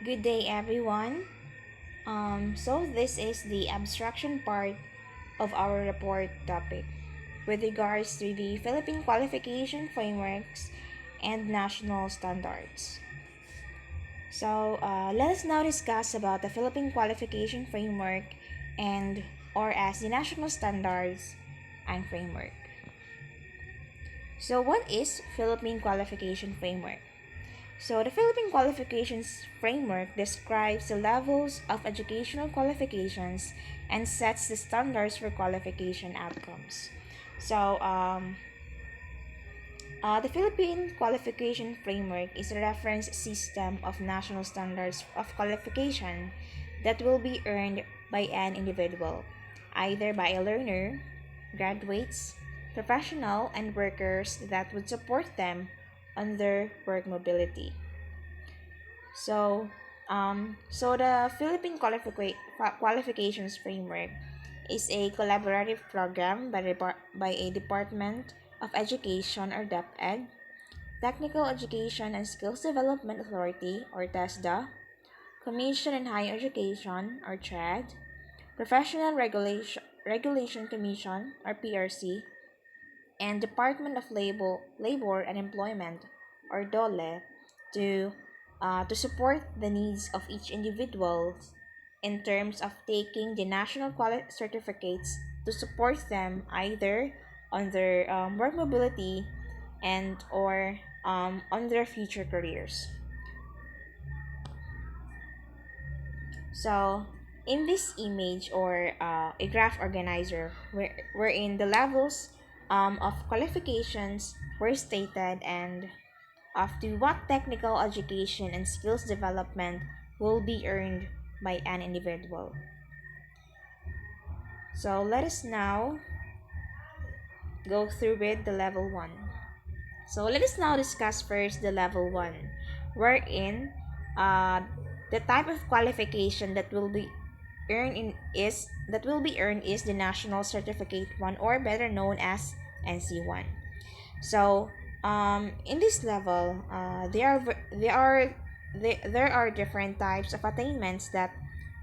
Good day, everyone. So this is the abstraction part of our report topic with regards to the Philippine qualification frameworks and national standards. Let us now discuss about the Philippine qualification framework and or as the national standards and framework. So what is Philippine qualification framework? So, the Philippine Qualifications Framework describes the levels of educational qualifications and sets the standards for qualification outcomes. So, the Philippine Qualification Framework is a reference system of national standards of qualification that will be earned by an individual, either by a learner, graduates, professional, and workers that would support them on their work mobility. So the Philippine Qualifications Framework is a collaborative program by a Department of Education or DepEd, Technical Education and Skills Development Authority or TESDA, Commission on Higher Education or TRED, Professional Regulation Commission or PRC, and Department of Labor and Employment or DOLE to to support the needs of each individual in terms of taking the national quality certificates to support them either on their work mobility and or on their future careers. So in this image or a graph organizer wherein the levels of qualifications were stated and of to what technical education and skills development will be earned by an individual. So let us now go through with the level 1. So let us now discuss first the level 1, wherein uh, the type of qualification that will be earned is the National Certificate 1 or better known as NC1. So, in this level, there are different types of attainments that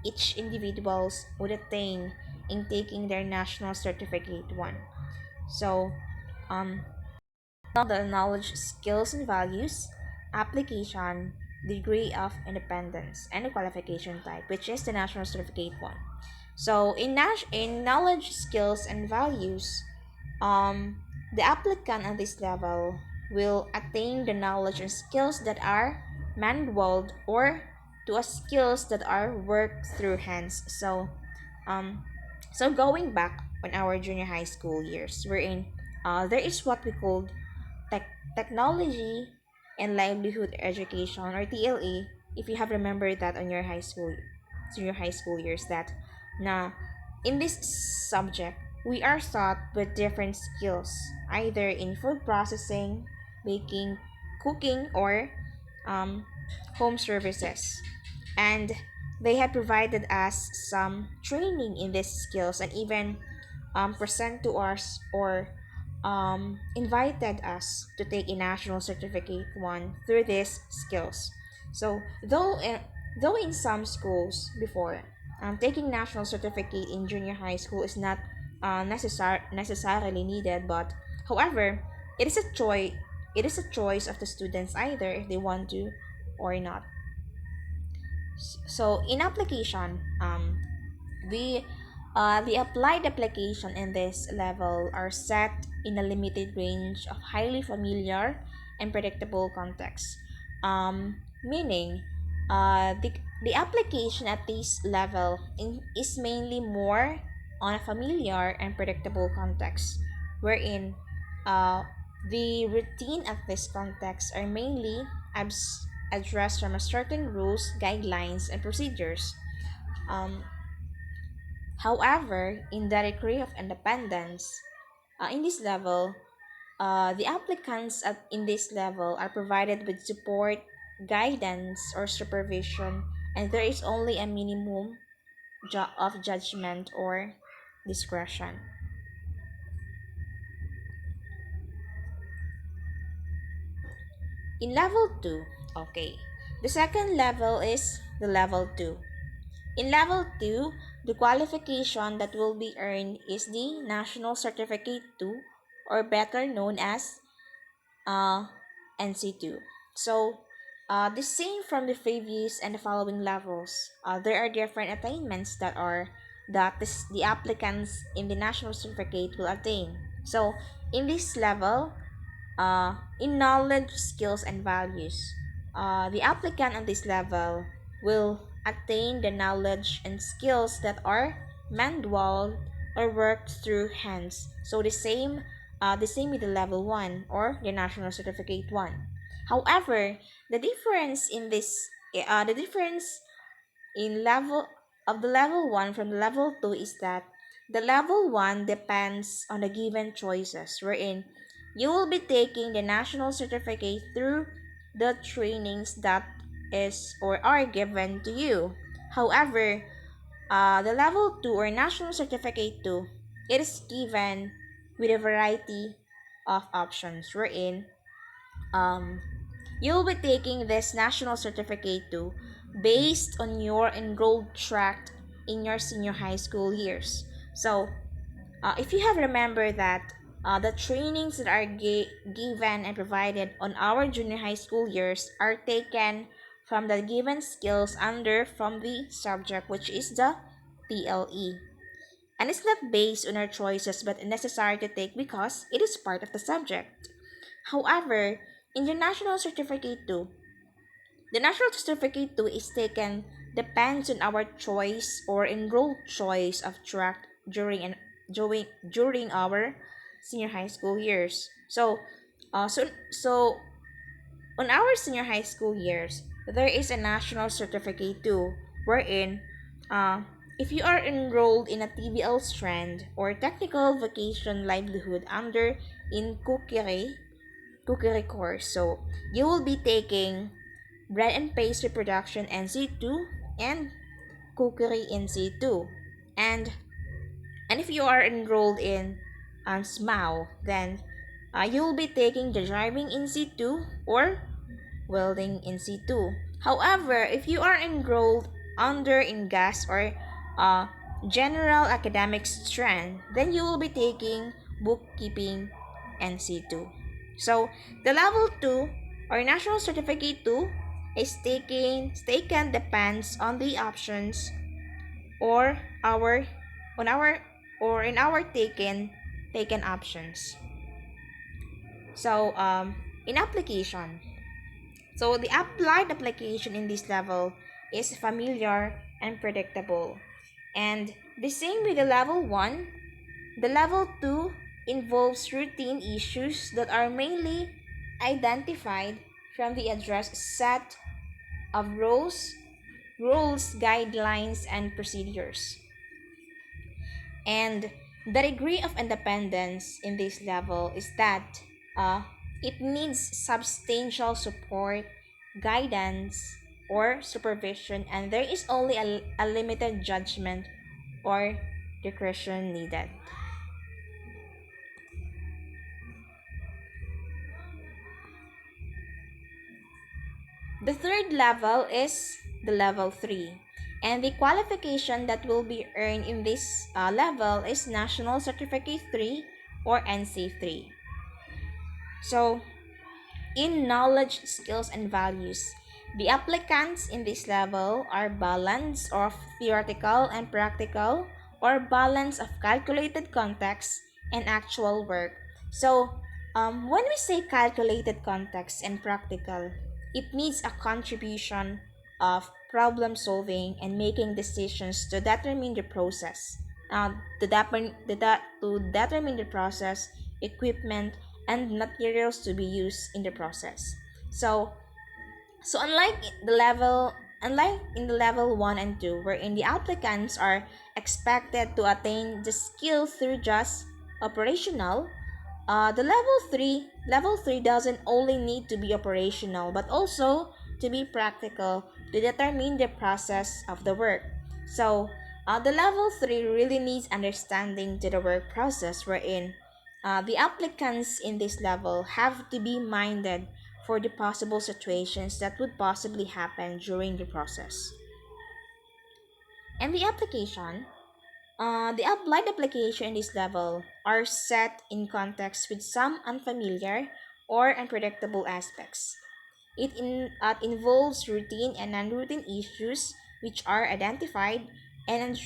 each individuals would attain in taking their national certificate one. So, um, the knowledge, skills, and values, application, degree of independence, and the qualification type, which is the national certificate one. So, in knowledge, skills, and values, um, the applicant at this level will attain the knowledge and skills that are manual or to a skills that are worked through hands. Um, so going back on our junior high school years, wherein there is what we called technology and livelihood education or TLE. If you have remembered that on your junior high school years, that na in this subject we are taught with different skills, either in food processing, baking, cooking, or um, home services. And they have provided us some training in these skills and even present to us or invited us to take a national certificate one through these skills. So though in some schools before, taking national certificate in junior high school is not necessarily needed, but however, it is a choice. It is a choice of the students either if they want to or not. So in application, the applied application in this level are set in a limited range of highly familiar and predictable contexts. Meaning, the application at this level is mainly more on a familiar and predictable context, wherein uh, the routine at this context are mainly addressed from a certain rules, guidelines, and procedures. Um, However, in the degree of independence, in this level, the applicants in this level are provided with support, guidance, or supervision, and there is only a minimum of judgment or discretion. In level 2, okay, the second level is the level 2. In level 2, the qualification that will be earned is the National Certificate 2, or better known as uh, NC2. So, the same from the previous and the following levels. There are different attainments that the applicants in the national certificate will attain. So, in this level, in knowledge, skills, and values, the applicant on this level will attain the knowledge and skills that are manual or worked through hands. So the same with the level one or the national certificate one. However, the difference in level of the level 1 from the level 2 is that the level 1 depends on the given choices, wherein you will be taking the national certificate through the trainings that is or are given to you. However, the level 2 or national certificate 2, it is given with a variety of options, wherein um, you'll be taking this national certificate too based on your enrolled track in your senior high school years. So, if you have remembered that the trainings that are given and provided on our junior high school years are taken from the given skills under from the subject, which is the TLE. And it's not based on our choices but necessary to take because it is part of the subject. However, in the national certificate too, the national certificate too is taken depends on our choice or enrolled choice of track during our senior high school years. So on our senior high school years, there is a national certificate too, wherein uh, if you are enrolled in a TVL strand or technical vocation livelihood under in cookery course, so you will be taking bread and pastry production NC2 and cookery NC2. And and if you are enrolled in SMAU, then you will be taking the driving NC2 or welding in C2. However, if you are enrolled under in gas or uh, general academic strand, then you will be taking bookkeeping and C2. So the level 2 or national certificate 2 is taken depends on the options or our on our or in our taken options. So in application, so the applied application in this level is familiar and predictable. And the same with the level 1, the level 2 involves routine issues that are mainly identified from the address set of rules, guidelines, and procedures. And the degree of independence in this level is that it needs substantial support, guidance, or supervision, and there is only a limited judgment or discretion needed. The third level is the level 3. And the qualification that will be earned in this level is National Certificate 3 or NC3. So, in knowledge, skills, and values, the applicants in this level are balance of theoretical and practical or balance of calculated context and actual work. So, when we say calculated context and practical, it means a contribution of problem solving and making decisions to determine the process. To determine the process, equipment, and materials to be used in the process. So, so unlike in the level 1 and 2, wherein the applicants are expected to attain the skill through just operational, the level 3 doesn't only need to be operational but also to be practical to determine the process of the work. So, the level 3 really needs understanding to the work process, wherein the applicants in this level have to be minded for the possible situations that would possibly happen during the process. And the applied application in this level are set in context with some unfamiliar or unpredictable aspects. Involves routine and non-routine issues which are identified and,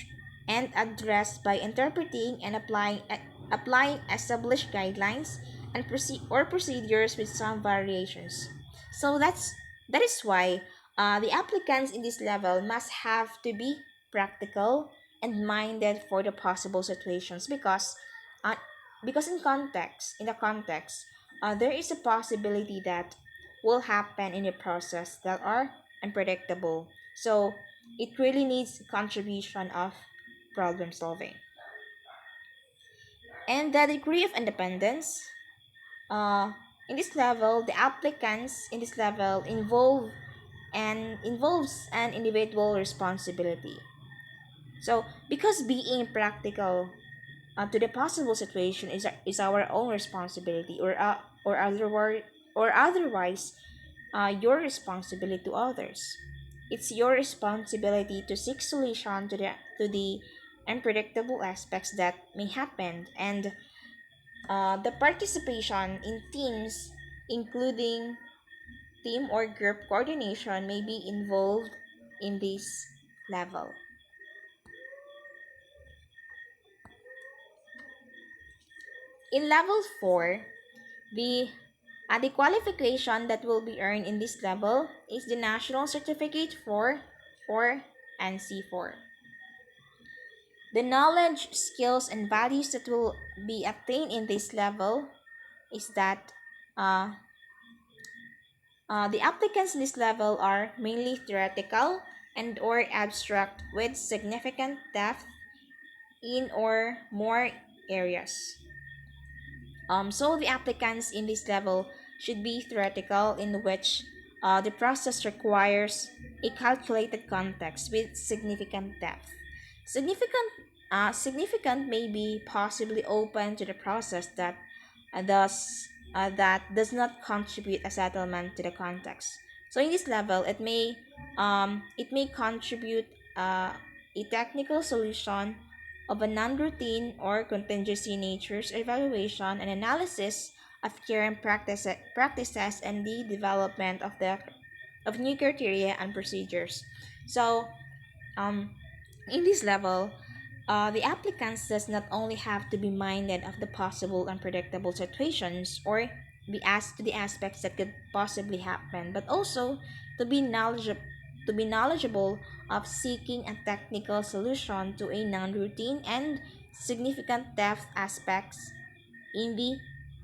and addressed by interpreting and applying established guidelines and procedures with some variations. So that is why the applicants in this level must have to be practical and minded for the possible situations uh, because in the context there is a possibility that will happen in the process that are unpredictable. So it really needs contribution of problem solving. And the degree of independence, uh, in this level, the applicants in this level involves an individual responsibility. So because being practical to the possible situation is our own responsibility, or otherwise your responsibility to others. It's your responsibility to seek solution to the unpredictable aspects that may happen, and the participation in teams, including team or group coordination, may be involved in this level. In level 4, the the qualification that will be earned in this level is the National Certificate for NC4. The knowledge, skills, and values that will be attained in this level is that uh, the applicants in this level are mainly theoretical and or abstract with significant depth in or more areas. So the applicants in this level should be theoretical, in which the process requires a calculated context with significant depth. Significant may be possibly open to the process that does not contribute a settlement to the context. So in this level, it may contribute a technical solution of a non-routine or contingency nature's evaluation and analysis of current practices and the development of new criteria and procedures. So um, in this level, the applicants does not only have to be minded of the possible unpredictable situations or be asked to the aspects that could possibly happen, but also to be knowledgeable of seeking a technical solution to a non-routine and significant depth aspects in the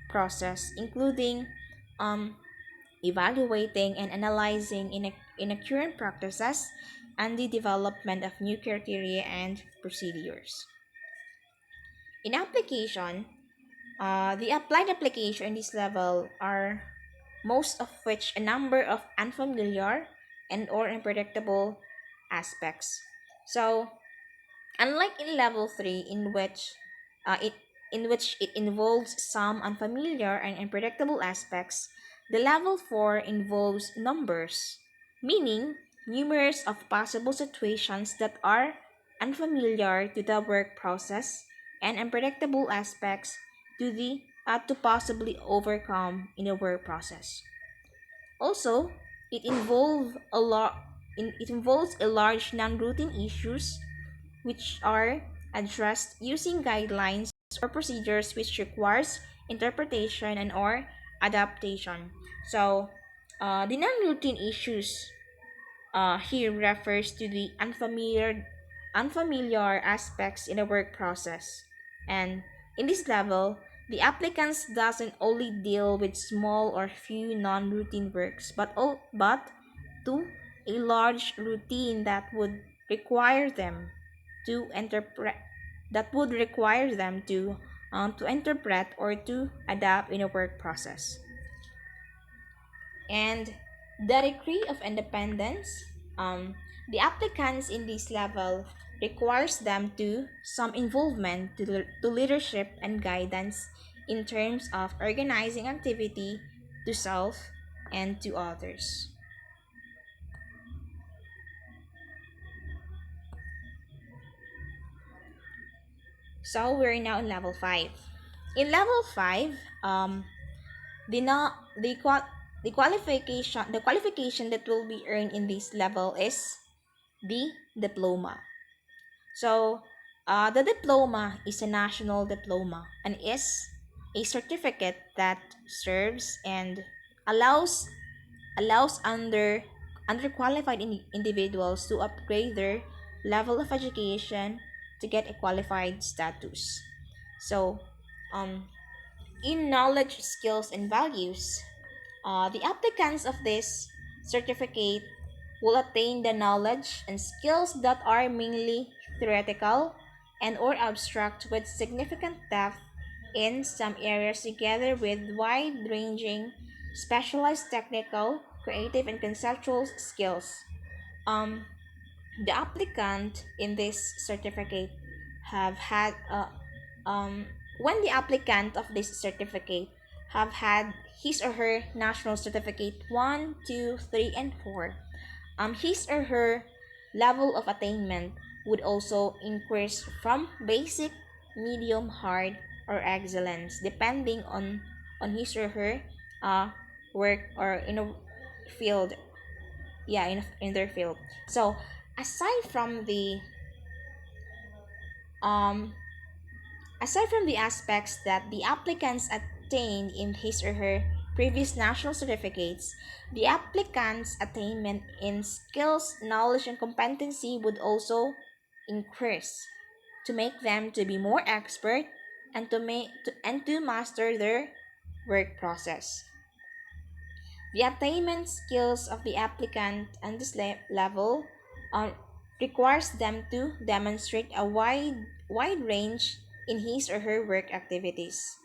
process, including um, evaluating and analyzing in a current practices and the development of new criteria and procedures. In application, the applied application in this level are most of which a number of unfamiliar and or unpredictable aspects. So, unlike in level 3 in which it involves some unfamiliar and unpredictable aspects, the level 4 involves numbers, meaning numerous of possible situations that are unfamiliar to the work process and unpredictable aspects to possibly overcome in the work process. Also, it involve a lot it involves a large non-routine issues which are addressed using guidelines or procedures which requires interpretation and or adaptation. So, the non-routine issues here refers to the unfamiliar aspects in the work process. And in this level, the applicants doesn't only deal with small or few non-routine works, but to a large routine require them to interpret that would require them to interpret or to adapt in a work process. And the degree of independence, um, the applicants in this level requires them to some involvement to leadership and guidance in terms of organizing activity to self and to others. So we're now in level 5. In level 5, the no, the qualification that will be earned in this level is the diploma. So, the diploma is a national diploma and is a certificate that serves and allows underqualified individuals to upgrade their level of education to get a qualified status. So, um, in knowledge, skills, and values, the applicants of this certificate will attain the knowledge and skills that are mainly theoretical and or abstract with significant depth in some areas together with wide-ranging specialized technical, creative, and conceptual skills. Um, the applicant in this certificate have had when the applicant of this certificate have had his or her national certificate 1, 2, 3, and 4, his or her level of attainment would also increase from basic, medium, hard, or excellence depending on his or her uh, work or in a field, yeah, in their field. So aside from the um aside from the aspects that the applicants attained in his or her previous national certificates, the applicant's attainment in skills, knowledge, and competency would also increase to make them to be more expert and to master their work process. The attainment skills of the applicant on this level uh, requires them to demonstrate a wide range in his or her work activities.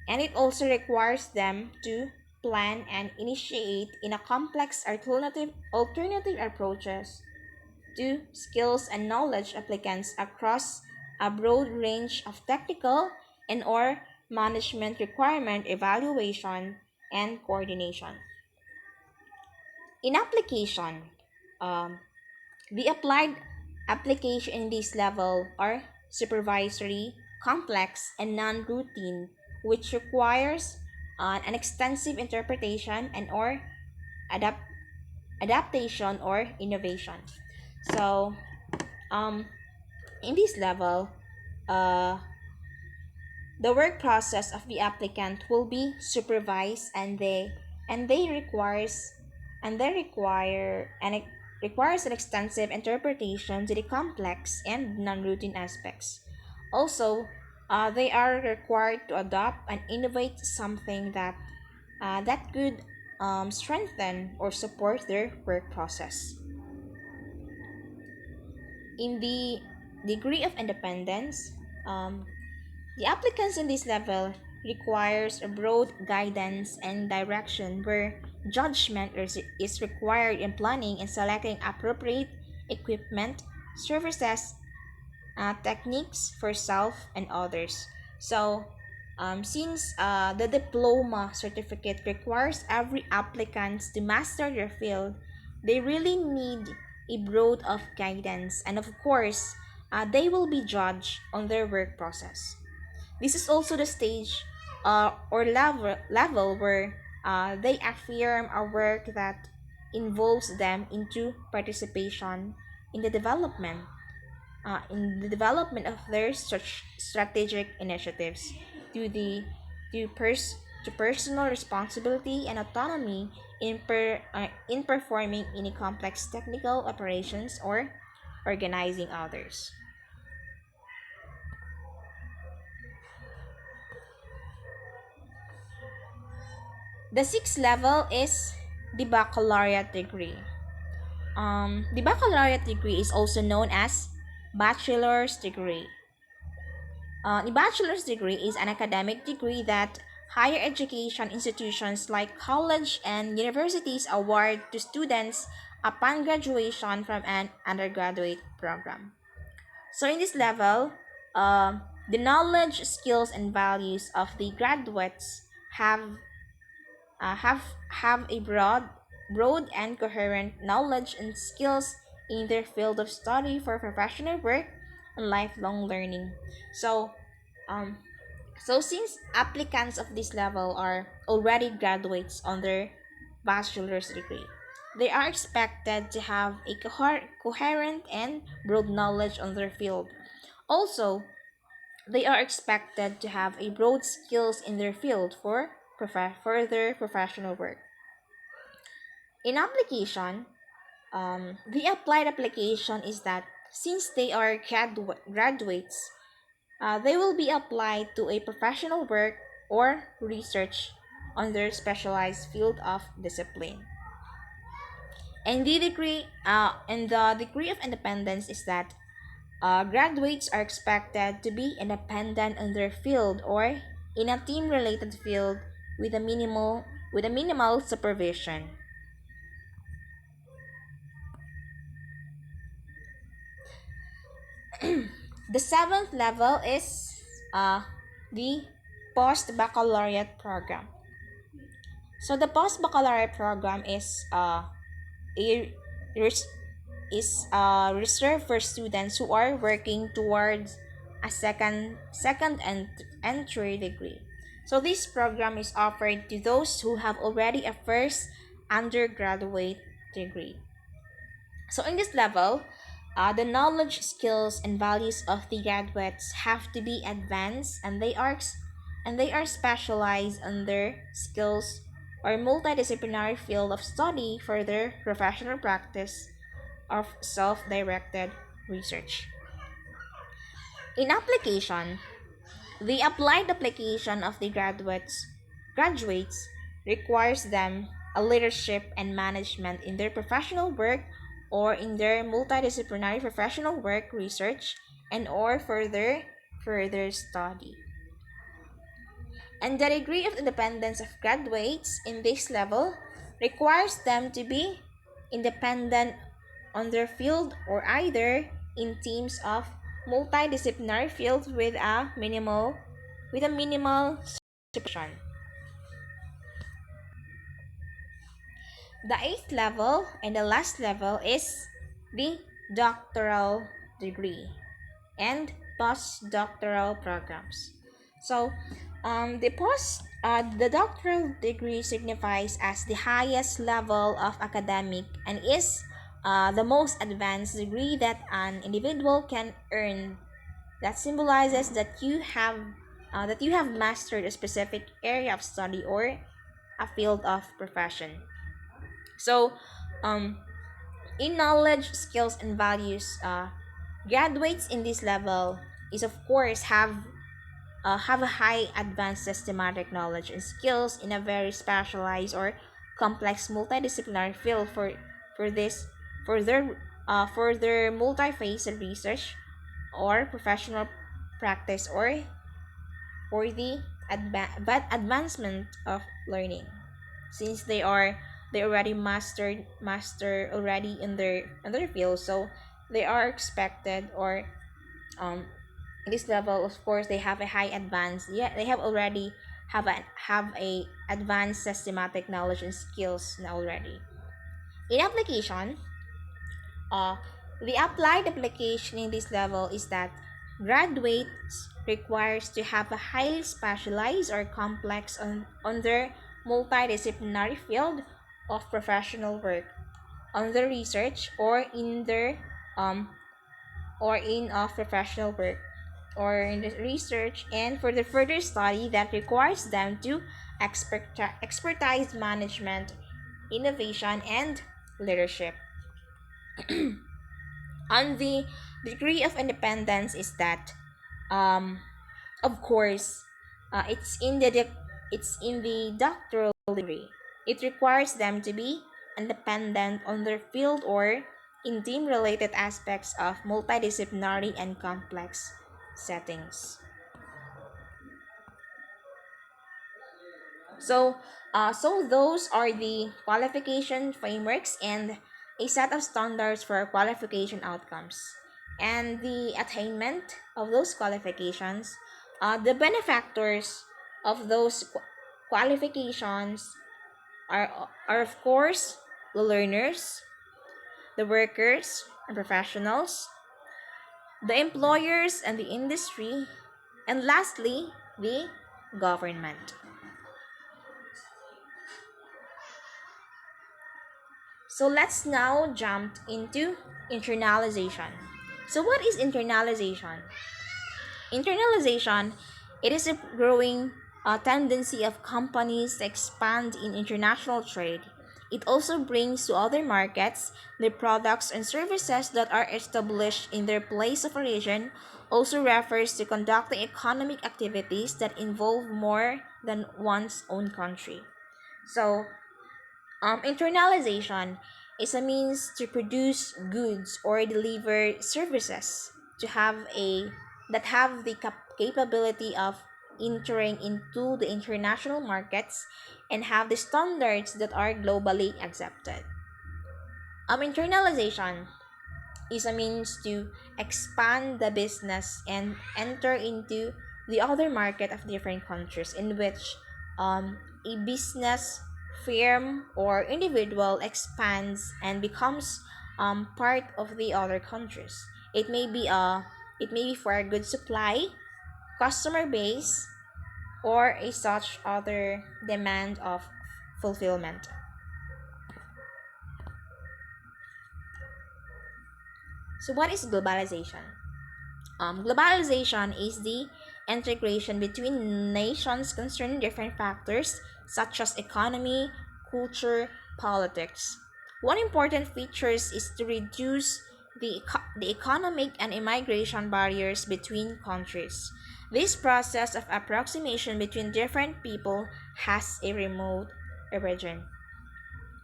And it also requires them to plan and initiate in a complex alternative approaches to skills and knowledge applicants across a broad range of technical and or management requirement evaluation and coordination. In application, um, the applied application in this level are supervisory, complex, and non-routine, which requires an extensive interpretation and or adapt adaptation or innovation. So, um, in this level, uh, the work process of the applicant will be supervised and they requires and they require and it requires an extensive interpretation to the complex and non-routine aspects. Also, they are required to adopt and innovate something that could strengthen or support their work process. In the degree of independence, um, the applicants in this level requires a broad guidance and direction where judgment is required in planning and selecting appropriate equipment, services, techniques for self and others. So, since the diploma certificate requires every applicant to master their field, they really need a broad of guidance, and of course, they will be judged on their work process. This is also the stage or level where they affirm a work that involves them into participation in the development of their strategic initiatives to the to pers- to personal responsibility and autonomy in performing any complex technical operations or organizing others. The sixth level is the baccalaureate degree. The baccalaureate degree is also known as bachelor's degree. The bachelor's degree is an academic degree that higher education institutions like college and universities award to students upon graduation from an undergraduate program. So in this level, the knowledge, skills, and values of the graduates have have a broad and coherent knowledge and skills in their field of study for professional work and lifelong learning. So, um, so since applicants of this level are already graduates on their bachelor's degree, they are expected to have a coherent and broad knowledge on their field. Also, they are expected to have a broad skills in their field for further professional work. In application, the applied application is that since they are graduates, they will be applied to a professional work or research on their specialized field of discipline. And the degree of independence is that graduates are expected to be independent in their field or in a team-related field with a minimal supervision. The seventh level is the post-baccalaureate program. So the post-baccalaureate program a res- reserved for students who are working towards a second entry degree. So this program is offered to those who have already a first undergraduate degree. So in this level, the knowledge, skills, and values of the graduates have to be advanced, and they are specialized in their skills or multidisciplinary field of study for their professional practice of self-directed research. In application, the applied application of the graduates requires them a leadership and management in their professional work or in their multidisciplinary professional work research and or further study. And the degree of independence of graduates in this level requires them to be independent on their field or either in teams of multidisciplinary fields with a minimal supervision. The eighth level and the last level is the doctoral degree and postdoctoral programs. So, the doctoral degree signifies as the highest level of academic and is the most advanced degree that an individual can earn. That symbolizes that you have mastered a specific area of study or a field of profession. So, um, in knowledge, skills, and values, graduates in this level is of course have a high advanced systematic knowledge and skills in a very specialized or complex multidisciplinary field for this for their multi-phase research or professional practice or the advancement of learning, since they already master already in their field. So they are expected or um in this level, of course, they have a high advanced, yeah, they have already have a advanced systematic knowledge and skills now already. In application, uh the applied application in this level is that graduates requires to have a highly specialized or complex on their multidisciplinary field of professional work on their research or in their or in of professional work or in the research and for the further study that requires them to expertise management, innovation, and leadership. On the degree of independence is that, um, of course, it's in the doctoral degree. It requires them to be independent on their field or in team related aspects of multidisciplinary and complex settings. So those are the qualification frameworks and a set of standards for qualification outcomes and the attainment of those qualifications. The benefactors of those qualifications are of course the learners, the workers and professionals, the employers and the industry, and lastly, the government. So let's now jump into internalization. So what is internalization? Internalization, it is a growing tendency of companies to expand in international trade. It also brings to other markets the products and services that are established in their place of origin, also refers to conducting economic activities that involve more than one's own country. So, internalization is a means to produce goods or deliver services to have a that have the capability of entering into the international markets and have the standards that are globally accepted. Internalization is a means to expand the business and enter into the other market of different countries in which a business firm or individual expands and becomes part of the other countries. It may be for a good supply, customer base, or a such other demand of fulfillment. So what is globalization? Globalization is the integration between nations concerning different factors such as economy, culture, politics. One important feature is to reduce the economic and immigration barriers between countries. This process of approximation between different people has a remote origin.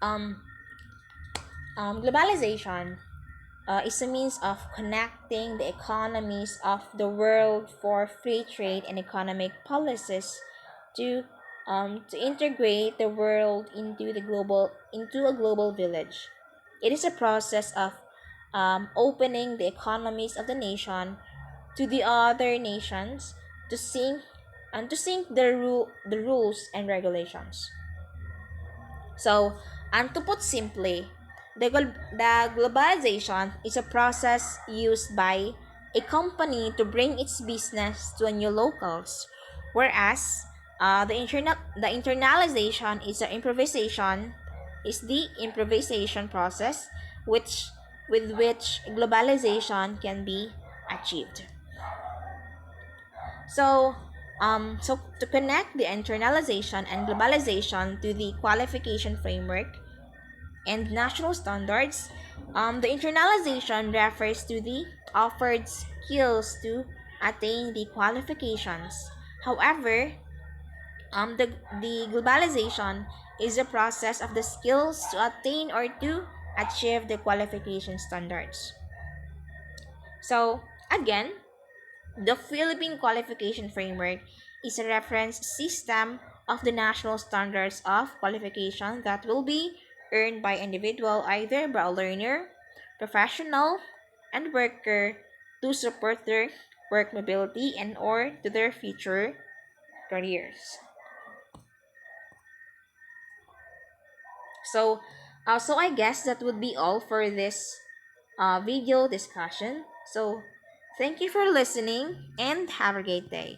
Um, Globalization is a means of connecting the economies of the world for free trade and economic policies to integrate the world into a global village. It is a process of opening the economies of the nation to the other nations to sync the rules and regulations. So, and to put simply, the globalization is a process used by a company to bring its business to a new locals, whereas the internalization is the improvisation process which with which globalization can be achieved. So, to connect the internalization and globalization to the qualification framework and national standards, the internalization refers to the offered skills to attain the qualifications. However, the globalization is a process of the skills to attain or to achieve the qualification standards. So, again, the Philippine Qualification Framework is a reference system of the national standards of qualification that will be earned by individual either by a learner, professional, and worker to support their work mobility and or to their future careers. So I guess that would be all for this video discussion. So thank you for listening and have a great day.